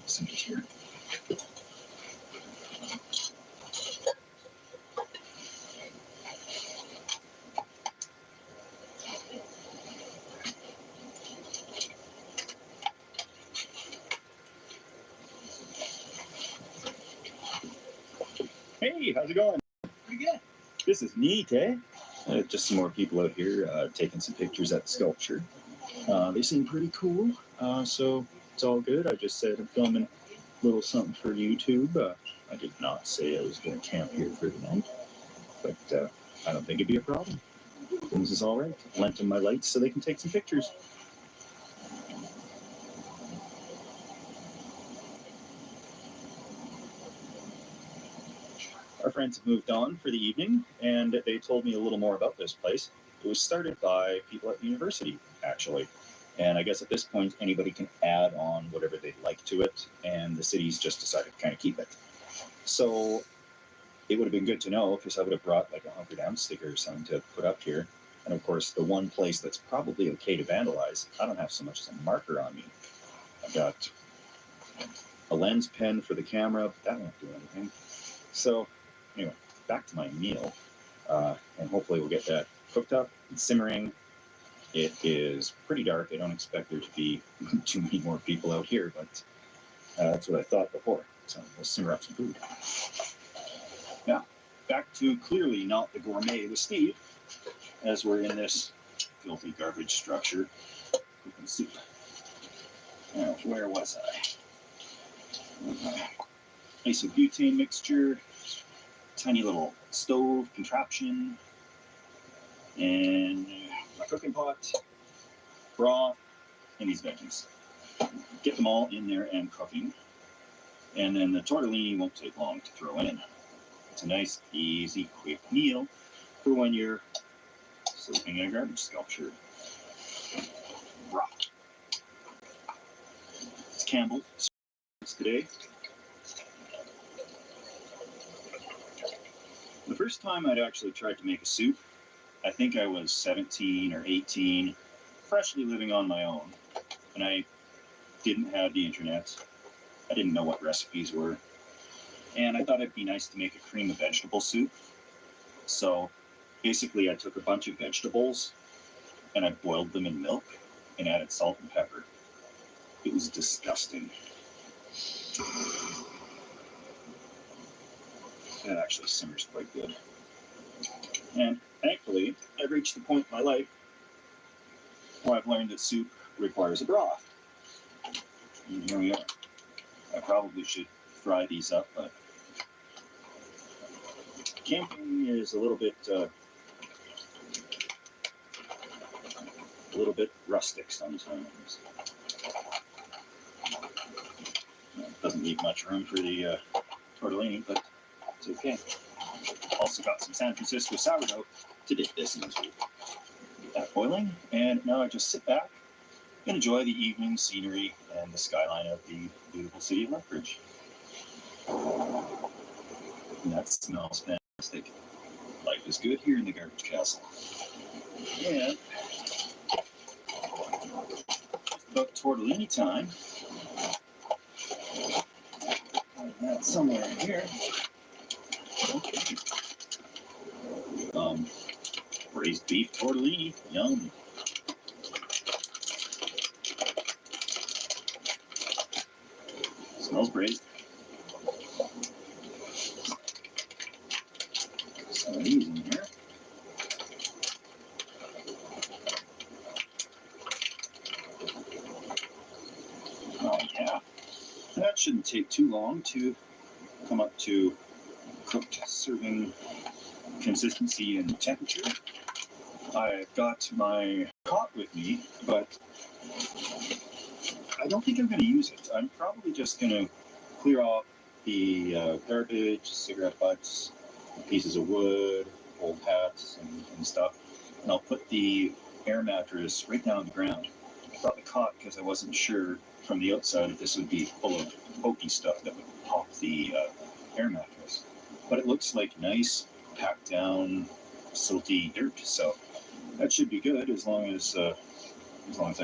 Some here. Hey, how's it going? Pretty good. This is neat, eh? Just some more people out here taking some pictures at the sculpture. They seem pretty cool, so it's all good. I just said I'm filming a little something for YouTube. I did not say I was going to camp here for the night, but I don't think it'd be a problem. This is all right. I lent them my lights so they can take some pictures. Our friends have moved on for the evening, and they told me a little more about this place. It was started by people at the university, actually. And I guess at this point, anybody can add on whatever they'd like to it, and the city's just decided to kind of keep it. So it would have been good to know, because I would have brought like a hunker down sticker or something to put up here. And of course, the one place that's probably okay to vandalize, I don't have so much as a marker on me. I've got a lens pen for the camera, but that won't do anything. So anyway, back to my meal, and hopefully we'll get that cooked up and simmering. It is pretty dark. I don't expect there to be too many more people out here, but that's what I thought before. So we'll simmer up some food. Now, back to clearly not the gourmet with Steve, as we're in this filthy garbage structure cooking soup. Now, where was I? Isobutane mixture, tiny little stove contraption, and my cooking pot, broth, and these veggies. Get them all in there and cooking, and then the tortellini won't take long to throw in. It's a nice, easy, quick meal for when you're sleeping in a garbage sculpture. Broth. It's Campbell today. The first time I'd actually tried to make a soup, I think I was 17 or 18, freshly living on my own, and I didn't have the internet. I didn't know what recipes were, and I thought it'd be nice to make a cream of vegetable soup. So basically I took a bunch of vegetables and I boiled them in milk and added salt and pepper. It was disgusting. That actually simmers quite good. And thankfully, I've reached the point in my life where I've learned that soup requires a broth. And here we are. I probably should fry these up, but camping is a little bit rustic sometimes. It doesn't leave much room for the tortellini, but it's okay. Also got some San Francisco sourdough to dip this into. Get that boiling, and now I just sit back and enjoy the evening scenery and the skyline of the beautiful city of Lethbridge. And that smells fantastic. Life is good here in the garbage castle. And about tortellini time. That's somewhere in here. Okay. Braised beef tortellini, yum. Smells braised. Some of these in here. Oh yeah, that shouldn't take too long to come up to cooked serving consistency and temperature. I've got my cot with me, but I don't think I'm going to use it. I'm probably just going to clear off the garbage, cigarette butts, pieces of wood, old hats, and stuff, and I'll put the air mattress right down on the ground. I brought the cot because I wasn't sure from the outside if this would be full of pokey stuff that would pop the air mattress. But it looks like nice, packed down, silty dirt, so that should be good as long as I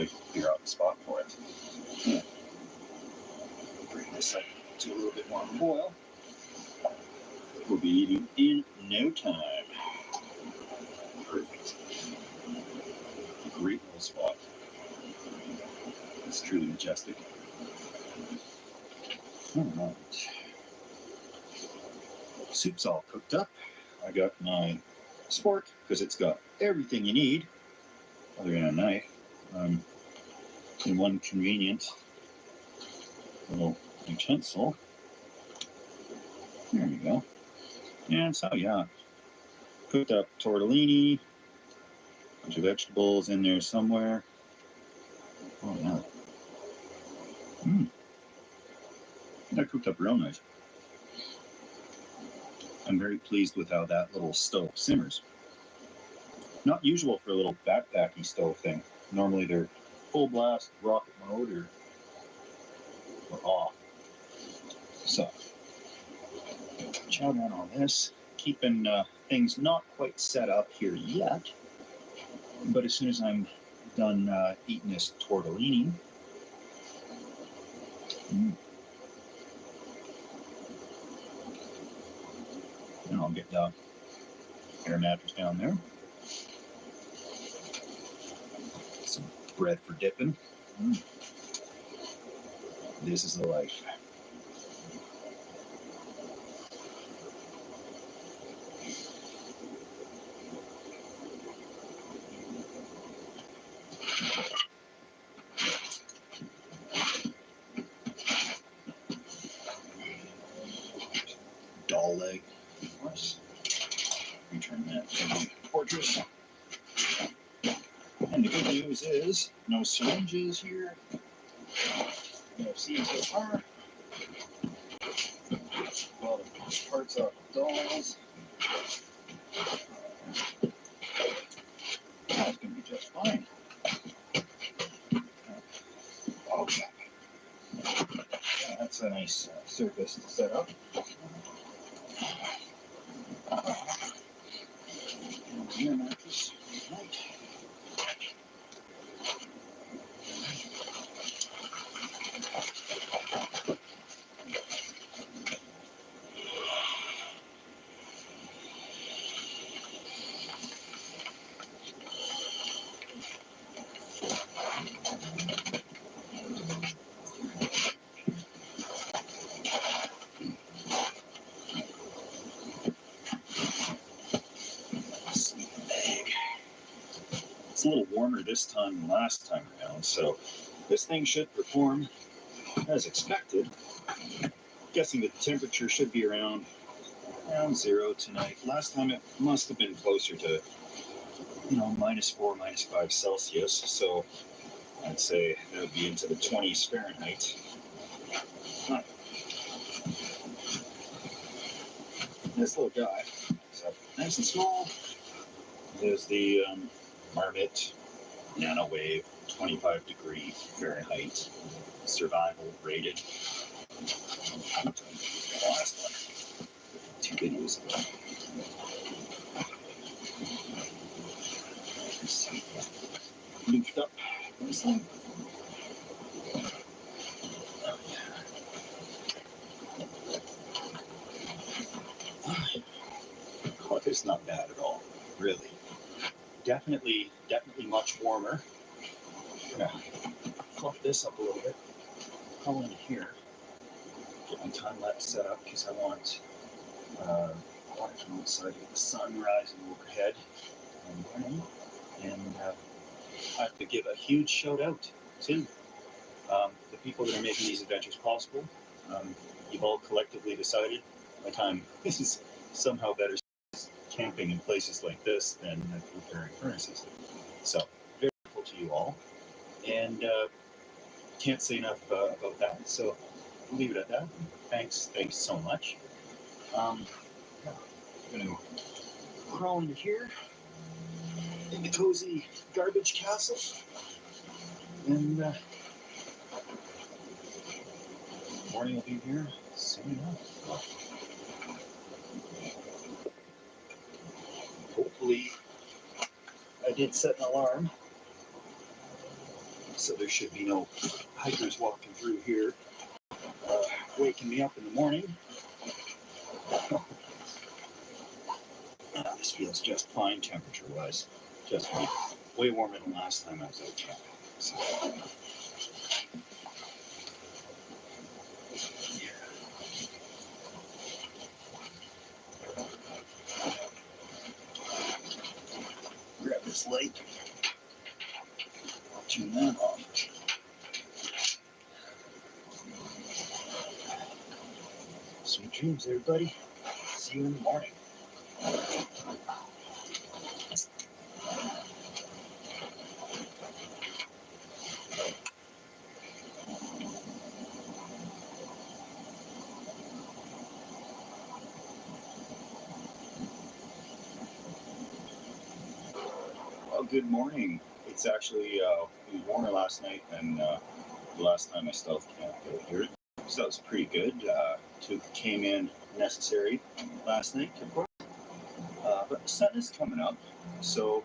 figure out the spot for it. Yeah. Great. to a little bit more boil. We'll be eating in no time. Perfect. Great little spot. It's truly majestic. All right. Soup's all cooked up. I got my spork because it's got everything you need other than a knife. In one convenient little utensil. There you go. And so, yeah, cooked up tortellini, bunch of vegetables in there somewhere. Oh, yeah. That cooked up real nice. I'm very pleased with how that little stove simmers. Not usual for a little backpacky stove thing. Normally they're full blast, rocket mode, or off. So, chow down on this. Keeping things not quite set up here yet. But as soon as I'm done eating this tortellini, and I'll get the air mattress down there. Some bread for dipping. This is the life. Doll leg. Of course. Return that to the fortress. And the good news is, no syringes here. No seeds so far. All the parts off the dolls. That's going to be just fine. Okay. Yeah, that's a nice surface to set up. Air mattress. Right. It's a little warmer this time than last time around, so this thing should perform as expected. Guessing the temperature should be around 0 tonight. Last time it must have been closer to, -4, -5 Celsius. So I'd say that would be into the 20s Fahrenheit. This little guy, so nice and small. There's the Marmot NanoWave 25 degree Fahrenheit survival rated. The last one, 2 videos ago. Looped up nicely. Oh, it's not bad at all, really. Definitely much warmer. Yeah. Fluff this up a little bit. Crawl into here. Get my time lapse set up because I want it from outside with the sun rising overhead and burning. And I have to give a huge shout out to the people that are making these adventures possible. You've all collectively decided my time is somehow better camping in places like this than preparing furnaces. So, very grateful to you all. And can't say enough about that. So, we'll leave it at that. Thanks so much. I'm going to crawl into here, in the cozy garbage castle, and morning will be here soon enough. Hopefully, I did set an alarm, so there should be no hikers walking through here, waking waking me up in the morning. This feels just fine temperature-wise. Just right. Way warmer than last time I was out camping. So, yeah. Grab this light. Turn that off. Sweet dreams, everybody. See you in the morning. Well, good morning. It's actually it was warmer last night than the last time I stealth camped out here. So that was pretty good. Came in necessary last night, of course. But the sun is coming up, so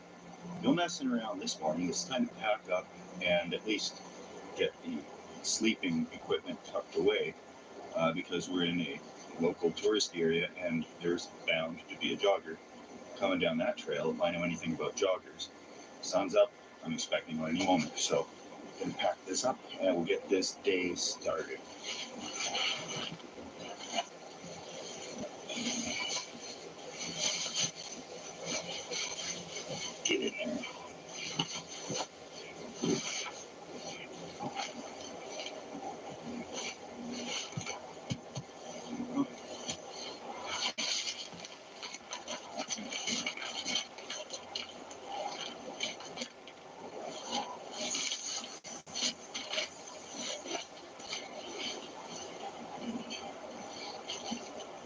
no messing around this morning. It's time to pack up and at least get the sleeping equipment tucked away because we're in a local tourist area and there's bound to be a jogger coming down that trail if I know anything about joggers. Sun's up, I'm expecting one any moment, so I'm going to pack this up and we'll get this day started. Get in there.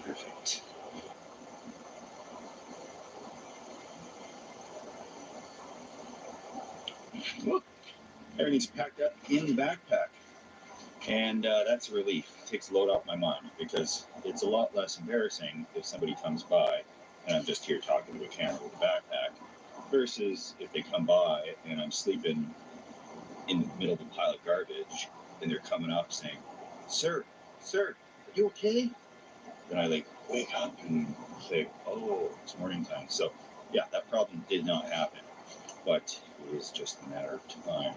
Perfect. Look, everything's packed up in the backpack. And that's a relief. It takes a load off my mind because it's a lot less embarrassing if somebody comes by and I'm just here talking to a camera with a backpack versus if they come by and I'm sleeping in the middle of a pile of garbage and they're coming up saying, sir, are you okay? Then I wake up and say, oh, it's morning time. So yeah, that problem did not happen, but it was just a matter of time,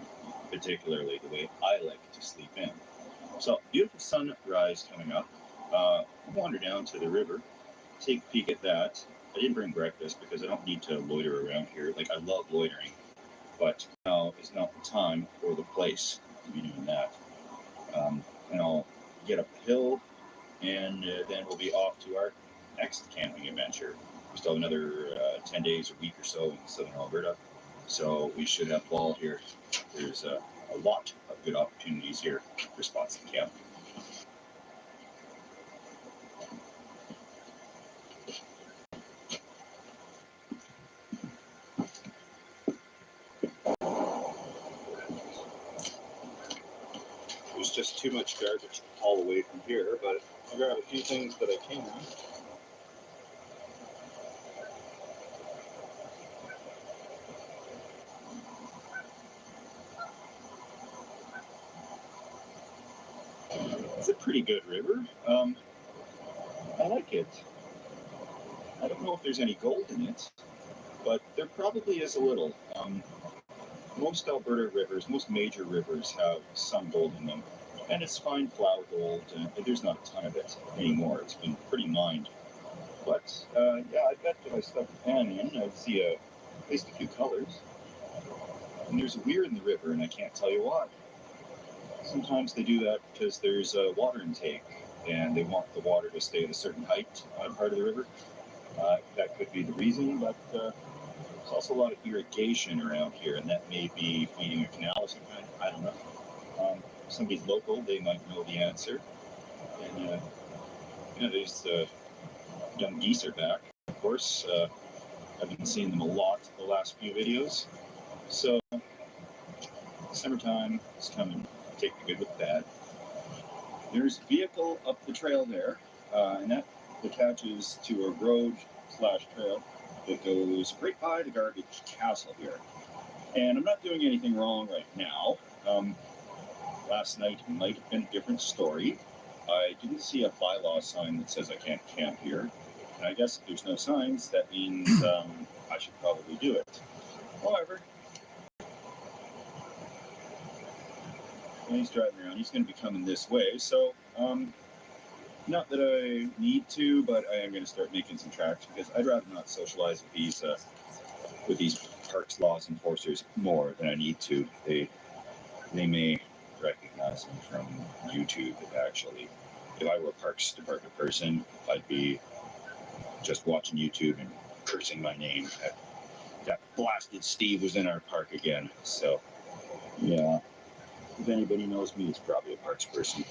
particularly the way I like to sleep in. So, beautiful sunrise coming up. Wander down to the river, take a peek at that. I didn't bring breakfast because I don't need to loiter around here. I love loitering, but now is not the time or the place to be doing that. And I'll get up the hill, and then we'll be off to our next camping adventure. We still have another 10 days or week or so in southern Alberta, so we should have fall here. There's a lot of good opportunities here for spots to camp. There's just too much garbage to haul away from here, but I grabbed a few things that I can. It's a pretty good river. I like it. I don't know if there's any gold in it, but there probably is a little. Most Alberta rivers, most major rivers have some gold in them, and it's fine flour gold, and there's not a ton of it anymore. It's been pretty mined. But yeah, I bet if I stuck the pan in, I'd see at least a few colors. And there's a weir in the river, and I can't tell you why. Sometimes they do that because there's a water intake, and they want the water to stay at a certain height on part of the river. That could be the reason, but there's also a lot of irrigation around here, and that may be feeding a canal of some kind. I don't know. If somebody's local, they might know the answer. And these young geese are back. Of course, I've been seeing them a lot the last few videos. So, summertime is coming. Take the good with the bad. There's a vehicle up the trail there, and that attaches to a road/trail that goes right by the garbage castle here. And I'm not doing anything wrong right now. Last night might have been a different story, I didn't see a bylaw sign that says I can't camp here. And I guess if there's no signs, that means I should probably do it. However, when he's driving around, he's going to be coming this way. So, not that I need to, but I am going to start making some tracks because I'd rather not socialize with these parks laws enforcers more than I need to. They may recognize me from YouTube. Actually, if I were a Parks Department person, I'd be just watching YouTube and cursing my name. That blasted Steve was in our park again. So, yeah, if anybody knows me, it's probably a parks person.